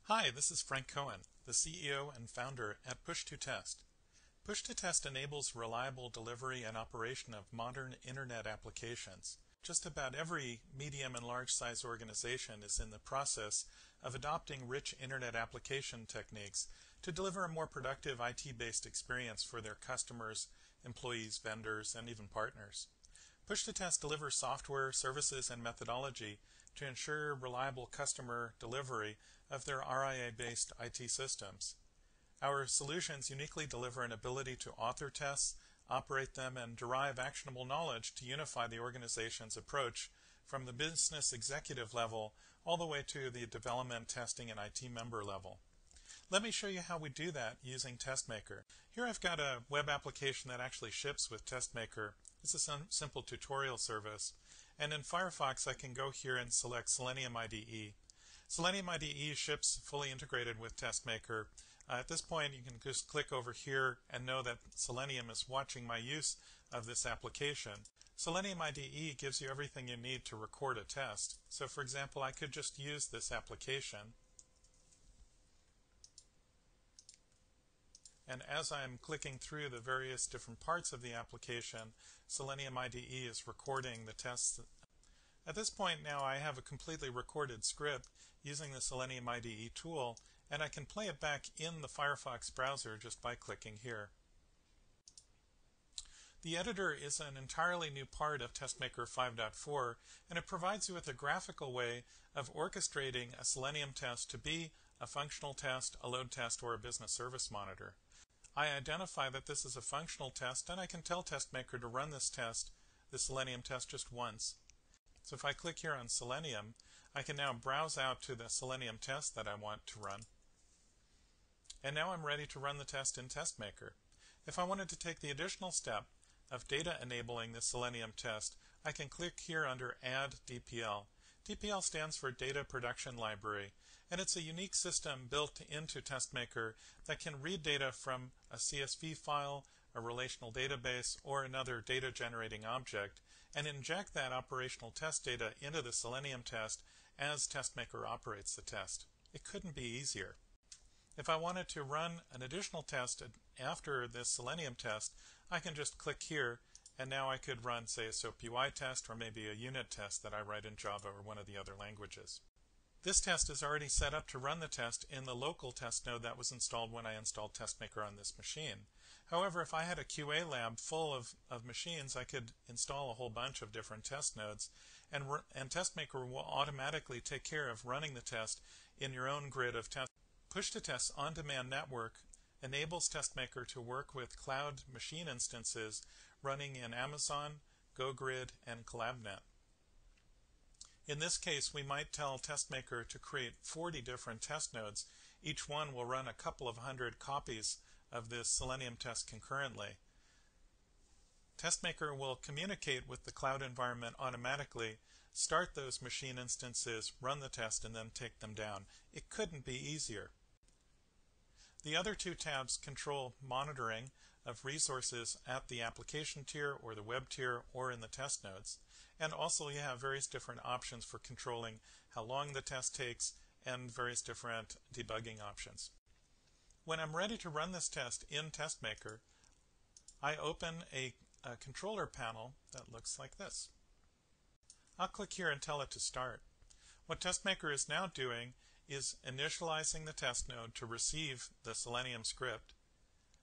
Hi, this is Frank Cohen, the CEO and founder at Push2Test. Push2Test enables reliable delivery and operation of modern Internet applications. Just about every medium and large size organization is in the process of adopting rich Internet application techniques to deliver a more productive IT-based experience for their customers, employees, vendors, and even partners. Push2Test delivers software, services, and methodology to ensure reliable customer delivery of their RIA-based IT systems. Our solutions uniquely deliver an ability to author tests, operate them, and derive actionable knowledge to unify the organization's approach from the business executive level all the way to the development, testing, and IT member level. Let me show you how we do that using TestMaker. Here I've got a web application that actually ships with TestMaker. It's a simple tutorial service. And in Firefox, I can go here and select Selenium IDE. Selenium IDE ships fully integrated with TestMaker. At this point, you can just click over here and know that Selenium is watching my use of this application. Selenium IDE gives you everything you need to record a test. So for example, I could just use this application. And as I'm clicking through the various different parts of the application, Selenium IDE is recording the tests. At this point now I have a completely recorded script using the Selenium IDE tool, and I can play it back in the Firefox browser just by clicking here. The editor is an entirely new part of TestMaker 5.4, and it provides you with a graphical way of orchestrating a Selenium test to be a functional test, a load test, or a business service monitor. I identify that this is a functional test, and I can tell TestMaker to run this test, the Selenium test, just once. So if I click here on Selenium, I can now browse out to the Selenium test that I want to run. And now I'm ready to run the test in TestMaker. If I wanted to take the additional step of data enabling the Selenium test, I can click here under Add DPL. DPL stands for Data Production Library, and it's a unique system built into TestMaker that can read data from a CSV file, a relational database, or another data generating object, and inject that operational test data into the Selenium test as TestMaker operates the test. It couldn't be easier. If I wanted to run an additional test after this Selenium test, I can just click here, and now I could run, say, a soapUI test or maybe a unit test that I write in Java or one of the other languages. This test is already set up to run the test in the local test node that was installed when I installed TestMaker on this machine. However, if I had a QA lab full of machines, I could install a whole bunch of different test nodes, and TestMaker will automatically take care of running the test in your own grid of tests. Push2Test on-demand network enables TestMaker to work with cloud machine instances running in Amazon, GoGrid, and CollabNet. In this case, we might tell TestMaker to create 40 different test nodes. Each one will run a couple of hundred copies of this Selenium test concurrently. TestMaker will communicate with the cloud environment automatically, start those machine instances, run the test, and then take them down. It couldn't be easier. The other two tabs control monitoring of resources at the application tier or the web tier or in the test nodes. And also you have various different options for controlling how long the test takes and various different debugging options. When I'm ready to run this test in TestMaker, I open a controller panel that looks like this. I'll click here and tell it to start. What TestMaker is now doing is initializing the test node to receive the Selenium script.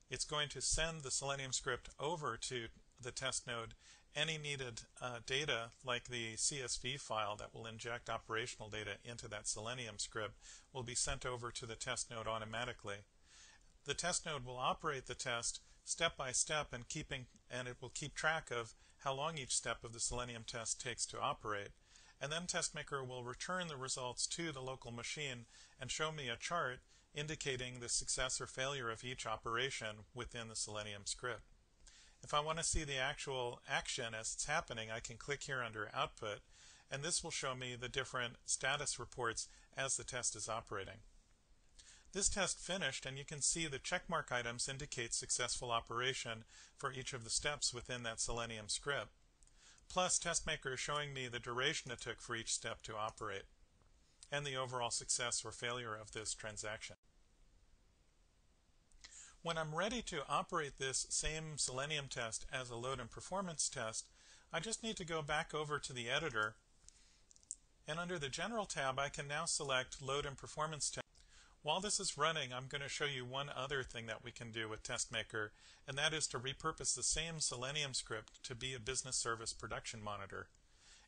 It's going to send the Selenium script over to the test node. Any needed data, like the CSV file that will inject operational data into that Selenium script, will be sent over to the test node automatically. The test node will operate the test step by step, and it will keep track of how long each step of the Selenium test takes to operate. And then TestMaker will return the results to the local machine and show me a chart indicating the success or failure of each operation within the Selenium script. If I want to see the actual action as it's happening, I can click here under Output, and this will show me the different status reports as the test is operating. This test finished, and you can see the checkmark items indicate successful operation for each of the steps within that Selenium script. Plus, TestMaker is showing me the duration it took for each step to operate. and the overall success or failure of this transaction. When I'm ready to operate this same Selenium test as a load and performance test, I just need to go back over to the editor, and under the General tab I can now select Load and Performance Test. While this is running, I'm going to show you one other thing that we can do with TestMaker, and that is to repurpose the same Selenium script to be a business service production monitor.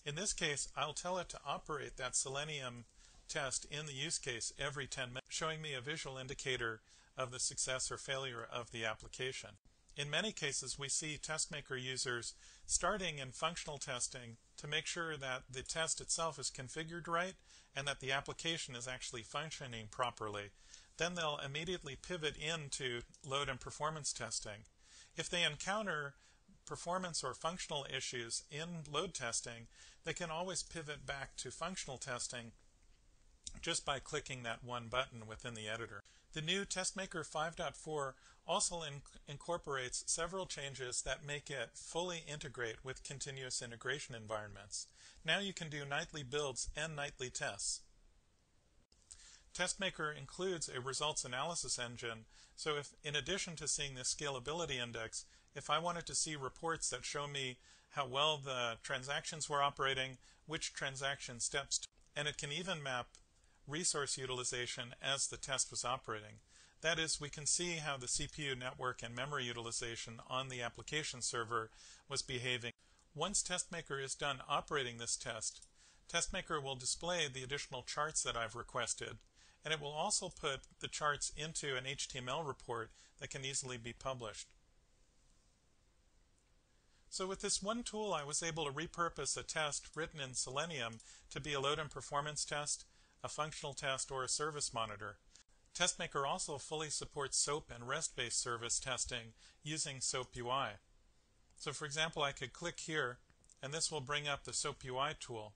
In this case, I'll tell it to operate that Selenium test in the use case every 10 minutes, showing me a visual indicator of the success or failure of the application. In many cases, we see TestMaker users starting in functional testing to make sure that the test itself is configured right and that the application is actually functioning properly. Then they'll immediately pivot into load and performance testing. If they encounter performance or functional issues in load testing, they can always pivot back to functional testing just by clicking that one button within the editor. The new TestMaker 5.4 also incorporates several changes that make it fully integrate with continuous integration environments. Now you can do nightly builds and nightly tests. TestMaker includes a results analysis engine, so if, in addition to seeing the scalability index, if I wanted to see reports that show me how well the transactions were operating, which transaction steps, and it can even map resource utilization as the test was operating. That is, we can see how the CPU network and memory utilization on the application server was behaving. Once TestMaker is done operating this test, TestMaker will display the additional charts that I've requested, and it will also put the charts into an HTML report that can easily be published. So with this one tool, I was able to repurpose a test written in Selenium to be a load and performance test, a functional test, or a service monitor. TestMaker also fully supports SOAP and REST-based service testing using soapUI. So for example, I could click here, and this will bring up the soapUI tool.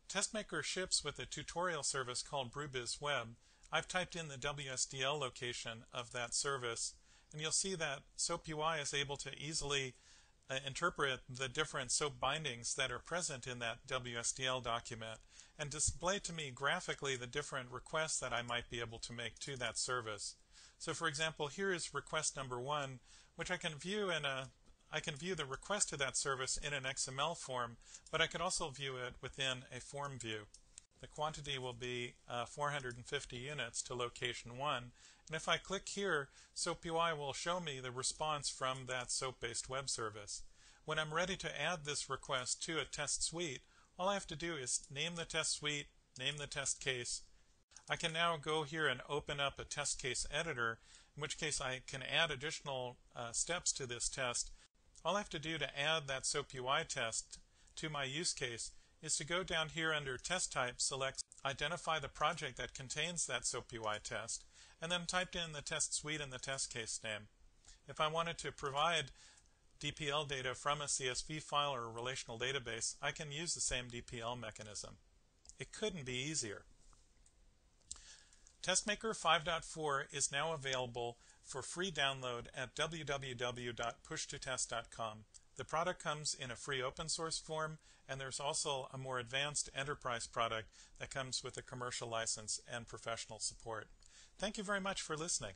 TestMaker ships with a tutorial service called BrewBiz Web. I've typed in the WSDL location of that service, and you'll see that soapUI is able to easily interpret the different SOAP bindings that are present in that WSDL document and display to me graphically the different requests that I might be able to make to that service. So for example, here is request number 1, which I can view the request to that service in an XML form, but I could also view it within a form view. The quantity will be 450 units to location 1, and if I click here, soapUI will show me the response from that SOAP-based web service. When I'm ready to add this request to a test suite, all I have to do is name the test suite, name the test case. I can now go here and open up a test case editor, in which case I can add additional steps to this test. All I have to do to add that soapUI test to my use case is to go down here under test type, select identify the project that contains that soapUI test, and then type in the test suite and the test case name. If I wanted to provide DPL data from a CSV file or a relational database, I can use the same DPL mechanism. It couldn't be easier. TestMaker 5.4 is now available for free download at www.pushtotest.com. The product comes in a free open source form, and there's also a more advanced enterprise product that comes with a commercial license and professional support. Thank you very much for listening.